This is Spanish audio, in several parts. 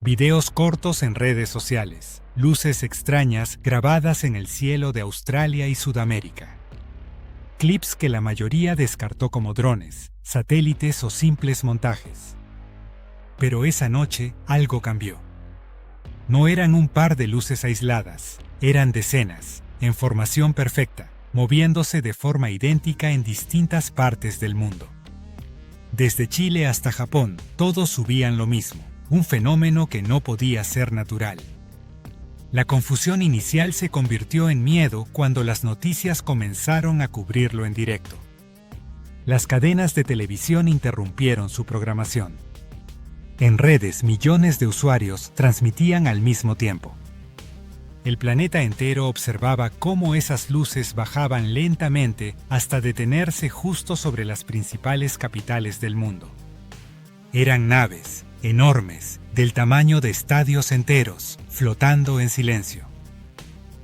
Videos cortos en redes sociales, luces extrañas grabadas en el cielo de Australia y Sudamérica. Clips que la mayoría descartó como drones, satélites o simples montajes. Pero esa noche algo cambió. No eran un par de luces aisladas, eran decenas, en formación perfecta, moviéndose de forma idéntica en distintas partes del mundo. Desde Chile hasta Japón, todos subían lo mismo, un fenómeno que no podía ser natural. La confusión inicial se convirtió en miedo cuando las noticias comenzaron a cubrirlo en directo. Las cadenas de televisión interrumpieron su programación. En redes, millones de usuarios transmitían al mismo tiempo. El planeta entero observaba cómo esas luces bajaban lentamente hasta detenerse justo sobre las principales capitales del mundo. Eran naves, enormes, del tamaño de estadios enteros, flotando en silencio.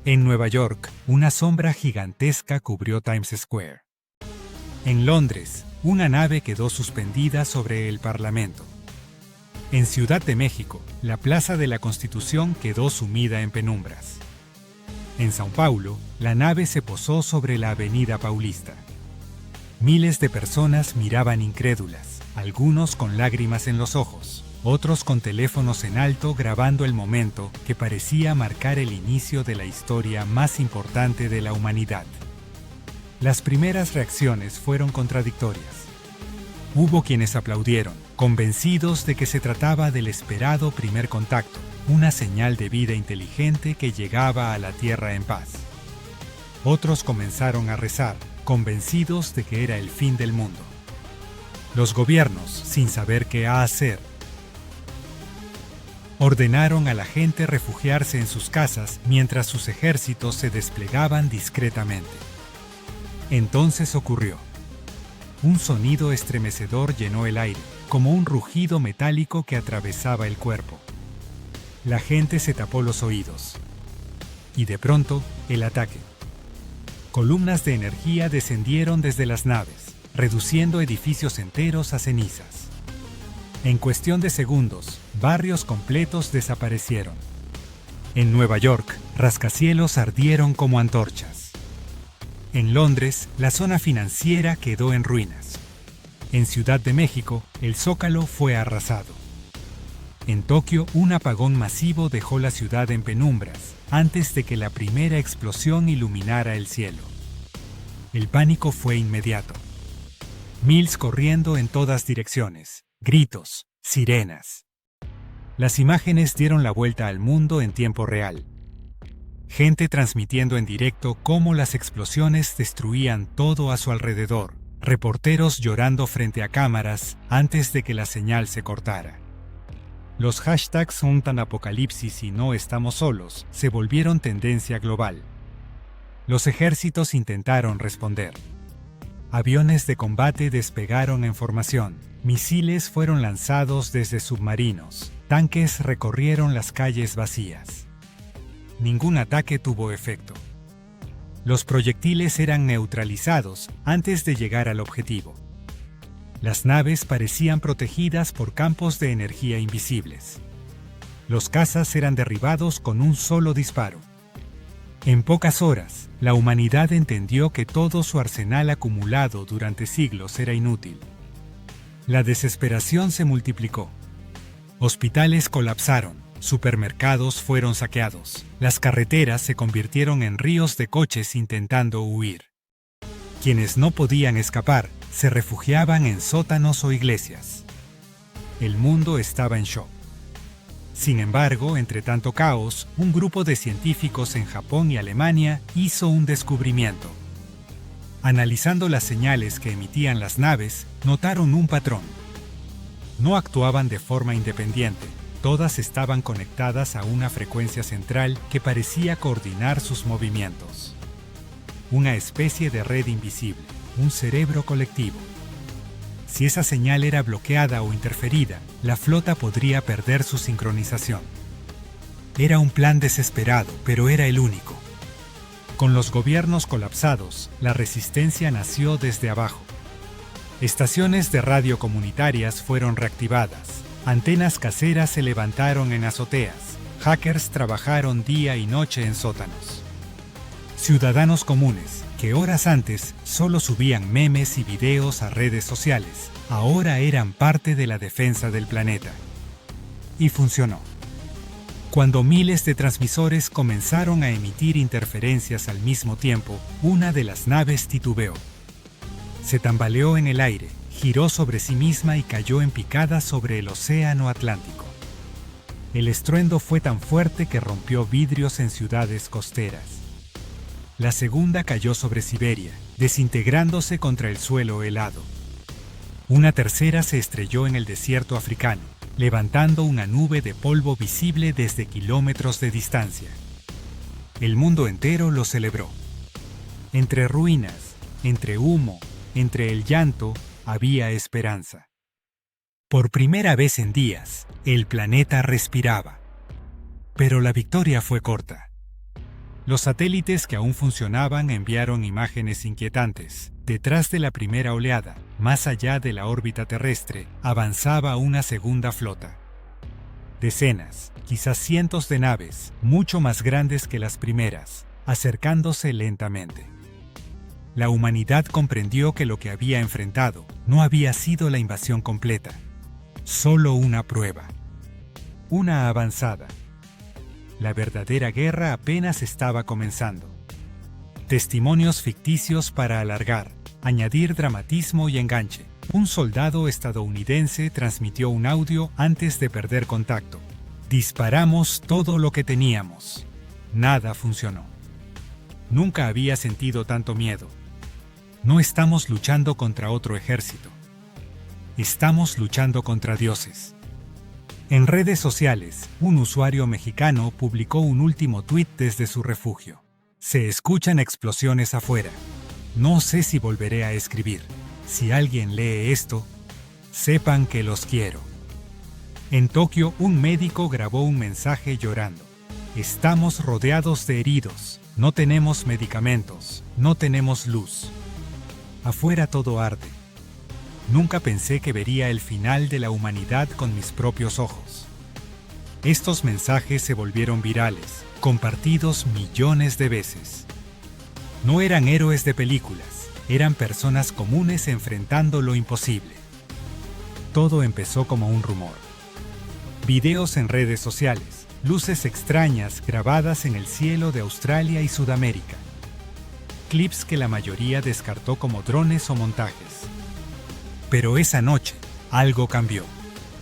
En Nueva York, una sombra gigantesca cubrió Times Square. En Londres, una nave quedó suspendida sobre el Parlamento. En Ciudad de México, la Plaza de la Constitución quedó sumida en penumbras. En São Paulo, la nave se posó sobre la Avenida Paulista. Miles de personas miraban incrédulas, algunos con lágrimas en los ojos, otros con teléfonos en alto grabando el momento que parecía marcar el inicio de la historia más importante de la humanidad. Las primeras reacciones fueron contradictorias. Hubo quienes aplaudieron, convencidos de que se trataba del esperado primer contacto, una señal de vida inteligente que llegaba a la Tierra en paz. Otros comenzaron a rezar, convencidos de que era el fin del mundo. Los gobiernos, sin saber qué hacer, ordenaron a la gente refugiarse en sus casas mientras sus ejércitos se desplegaban discretamente. Entonces ocurrió. Un sonido estremecedor llenó el aire, como un rugido metálico que atravesaba el cuerpo. La gente se tapó los oídos. Y de pronto, el ataque. Columnas de energía descendieron desde las naves, reduciendo edificios enteros a cenizas. En cuestión de segundos, barrios completos desaparecieron. En Nueva York, rascacielos ardieron como antorchas. En Londres, la zona financiera quedó en ruinas. En Ciudad de México, el Zócalo fue arrasado. En Tokio, un apagón masivo dejó la ciudad en penumbras, antes de que la primera explosión iluminara el cielo. El pánico fue inmediato. Miles corriendo en todas direcciones, gritos, sirenas. Las imágenes dieron la vuelta al mundo en tiempo real. Gente transmitiendo en directo cómo las explosiones destruían todo a su alrededor, reporteros llorando frente a cámaras antes de que la señal se cortara. Los hashtags "un tan apocalipsis y no estamos solos" se volvieron tendencia global. Los ejércitos intentaron responder. Aviones de combate despegaron en formación, misiles fueron lanzados desde submarinos, tanques recorrieron las calles vacías. Ningún ataque tuvo efecto. Los proyectiles eran neutralizados antes de llegar al objetivo. Las naves parecían protegidas por campos de energía invisibles. Los cazas eran derribados con un solo disparo. En pocas horas, la humanidad entendió que todo su arsenal acumulado durante siglos era inútil. La desesperación se multiplicó. Hospitales colapsaron. Supermercados fueron saqueados. Las carreteras se convirtieron en ríos de coches intentando huir. Quienes no podían escapar se refugiaban en sótanos o iglesias. El mundo estaba en shock. Sin embargo, entre tanto caos, un grupo de científicos en Japón y Alemania hizo un descubrimiento. Analizando las señales que emitían las naves, notaron un patrón. No actuaban de forma independiente. Todas estaban conectadas a una frecuencia central que parecía coordinar sus movimientos. Una especie de red invisible, un cerebro colectivo. Si esa señal era bloqueada o interferida, la flota podría perder su sincronización. Era un plan desesperado, pero era el único. Con los gobiernos colapsados, la resistencia nació desde abajo. Estaciones de radio comunitarias fueron reactivadas. Antenas caseras se levantaron en azoteas. Hackers trabajaron día y noche en sótanos. Ciudadanos comunes, que horas antes solo subían memes y videos a redes sociales, ahora eran parte de la defensa del planeta. Y funcionó. Cuando miles de transmisores comenzaron a emitir interferencias al mismo tiempo, una de las naves titubeó. Se tambaleó en el aire, giró sobre sí misma y cayó en picada sobre el océano Atlántico. El estruendo fue tan fuerte que rompió vidrios en ciudades costeras. La segunda cayó sobre Siberia, desintegrándose contra el suelo helado. Una tercera se estrelló en el desierto africano, levantando una nube de polvo visible desde kilómetros de distancia. El mundo entero lo celebró. Entre ruinas, entre humo, entre el llanto, había esperanza. Por primera vez en días, el planeta respiraba. Pero la victoria fue corta. Los satélites que aún funcionaban enviaron imágenes inquietantes. Detrás de la primera oleada, más allá de la órbita terrestre, avanzaba una segunda flota. Decenas, quizás cientos de naves, mucho más grandes que las primeras, acercándose lentamente. La humanidad comprendió que lo que había enfrentado no había sido la invasión completa, solo una prueba, una avanzada. La verdadera guerra apenas estaba comenzando. Testimonios ficticios para alargar, añadir dramatismo y enganche. Un soldado estadounidense transmitió un audio antes de perder contacto. Disparamos todo lo que teníamos. Nada funcionó. Nunca había sentido tanto miedo. No estamos luchando contra otro ejército. Estamos luchando contra dioses. En redes sociales, un usuario mexicano publicó un último tuit desde su refugio. Se escuchan explosiones afuera. No sé si volveré a escribir. Si alguien lee esto, sepan que los quiero. En Tokio, un médico grabó un mensaje llorando. Estamos rodeados de heridos. No tenemos medicamentos. No tenemos luz. Afuera todo arde. Nunca pensé que vería el final de la humanidad con mis propios ojos. Estos mensajes se volvieron virales, compartidos millones de veces. No eran héroes de películas, eran personas comunes enfrentando lo imposible. Todo empezó como un rumor. Videos en redes sociales, luces extrañas grabadas en el cielo de Australia y Sudamérica. Clips que la mayoría descartó como drones o montajes. Pero esa noche, algo cambió.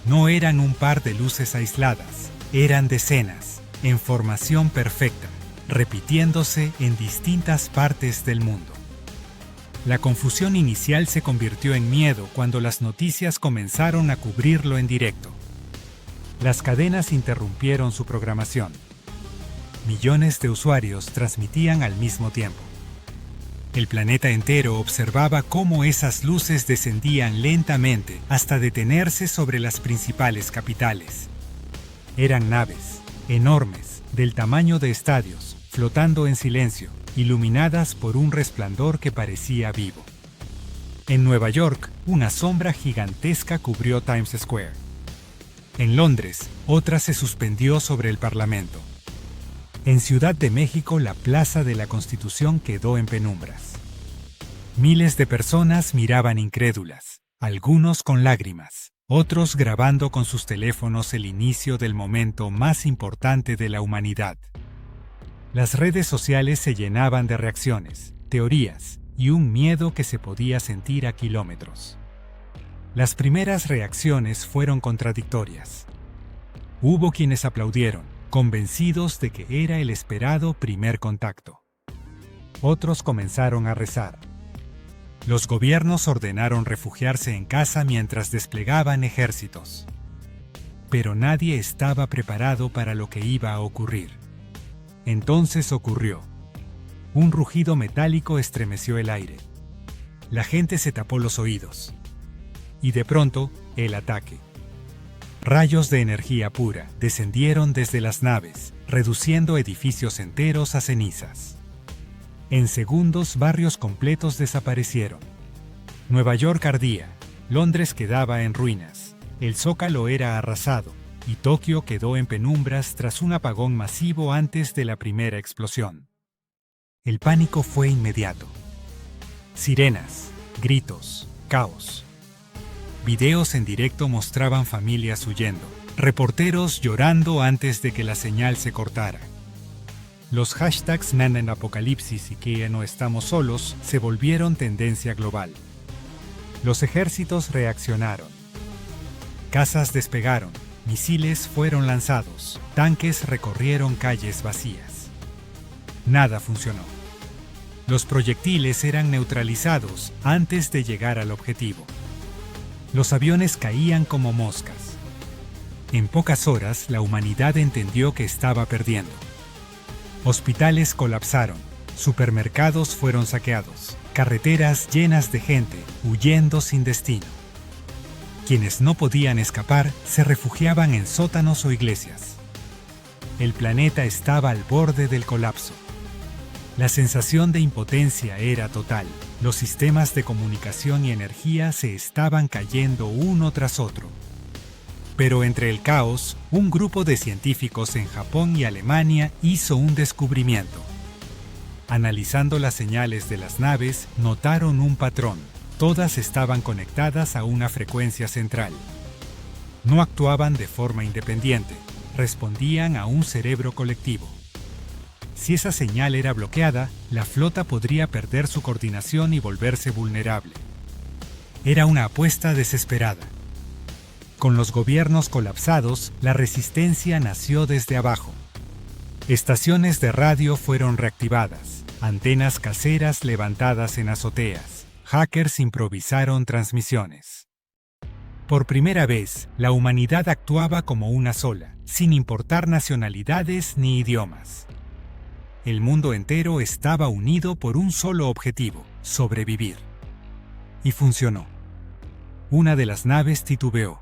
No eran un par de luces aisladas, eran decenas, en formación perfecta, repitiéndose en distintas partes del mundo. La confusión inicial se convirtió en miedo cuando las noticias comenzaron a cubrirlo en directo. Las cadenas interrumpieron su programación. Millones de usuarios transmitían al mismo tiempo. El planeta entero observaba cómo esas luces descendían lentamente hasta detenerse sobre las principales capitales. Eran naves, enormes, del tamaño de estadios, flotando en silencio, iluminadas por un resplandor que parecía vivo. En Nueva York, una sombra gigantesca cubrió Times Square. En Londres, otra se suspendió sobre el Parlamento. En Ciudad de México, la Plaza de la Constitución quedó en penumbras. Miles de personas miraban incrédulas, algunos con lágrimas, otros grabando con sus teléfonos el inicio del momento más importante de la humanidad. Las redes sociales se llenaban de reacciones, teorías y un miedo que se podía sentir a kilómetros. Las primeras reacciones fueron contradictorias. Hubo quienes aplaudieron, convencidos de que era el esperado primer contacto. Otros comenzaron a rezar. Los gobiernos ordenaron refugiarse en casa mientras desplegaban ejércitos. Pero nadie estaba preparado para lo que iba a ocurrir. Entonces ocurrió. Un rugido metálico estremeció el aire. La gente se tapó los oídos. Y de pronto, el ataque. Rayos de energía pura descendieron desde las naves, reduciendo edificios enteros a cenizas. En segundos, barrios completos desaparecieron. Nueva York ardía, Londres quedaba en ruinas, El Zócalo era arrasado, y Tokio quedó en penumbras tras un apagón masivo antes de la primera explosión. El pánico fue inmediato. Sirenas, gritos, caos. Videos en directo mostraban familias huyendo, reporteros llorando antes de que la señal se cortara. Los hashtags Nana en Apocalipsis y que no estamos solos se volvieron tendencia global. Los ejércitos reaccionaron. Casas despegaron, misiles fueron lanzados, tanques recorrieron calles vacías. Nada funcionó. Los proyectiles eran neutralizados antes de llegar al objetivo. Los aviones caían como moscas. En pocas horas, la humanidad entendió que estaba perdiendo. Hospitales colapsaron, supermercados fueron saqueados, carreteras llenas de gente, huyendo sin destino. Quienes no podían escapar se refugiaban en sótanos o iglesias. El planeta estaba al borde del colapso. La sensación de impotencia era total. Los sistemas de comunicación y energía se estaban cayendo uno tras otro. Pero entre el caos, un grupo de científicos en Japón y Alemania hizo un descubrimiento. Analizando las señales de las naves, notaron un patrón. Todas estaban conectadas a una frecuencia central. No actuaban de forma independiente, respondían a un cerebro colectivo. Si esa señal era bloqueada, la flota podría perder su coordinación y volverse vulnerable. Era una apuesta desesperada. Con los gobiernos colapsados, la resistencia nació desde abajo. Estaciones de radio fueron reactivadas, antenas caseras levantadas en azoteas, hackers improvisaron transmisiones. Por primera vez, la humanidad actuaba como una sola, sin importar nacionalidades ni idiomas. El mundo entero estaba unido por un solo objetivo: sobrevivir. Y funcionó. Una de las naves titubeó.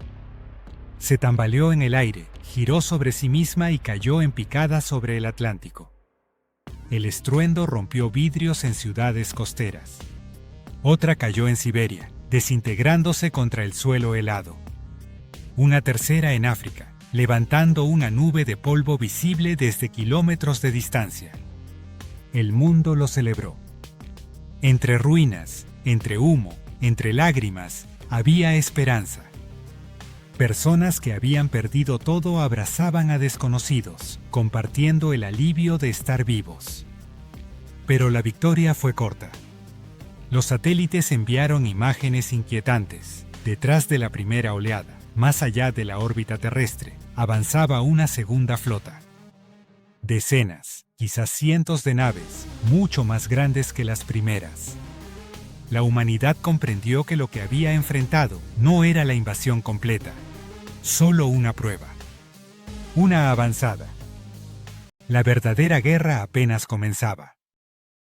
Se tambaleó en el aire, giró sobre sí misma y cayó en picada sobre el Atlántico. El estruendo rompió vidrios en ciudades costeras. Otra cayó en Siberia, desintegrándose contra el suelo helado. Una tercera en África, levantando una nube de polvo visible desde kilómetros de distancia. El mundo lo celebró. Entre ruinas, entre humo, entre lágrimas, había esperanza. Personas que habían perdido todo abrazaban a desconocidos, compartiendo el alivio de estar vivos. Pero la victoria fue corta. Los satélites enviaron imágenes inquietantes. Detrás de la primera oleada, más allá de la órbita terrestre, avanzaba una segunda flota. Decenas, quizás cientos de naves, mucho más grandes que las primeras. La humanidad comprendió que lo que había enfrentado no era la invasión completa, solo una prueba. Una avanzada. La verdadera guerra apenas comenzaba.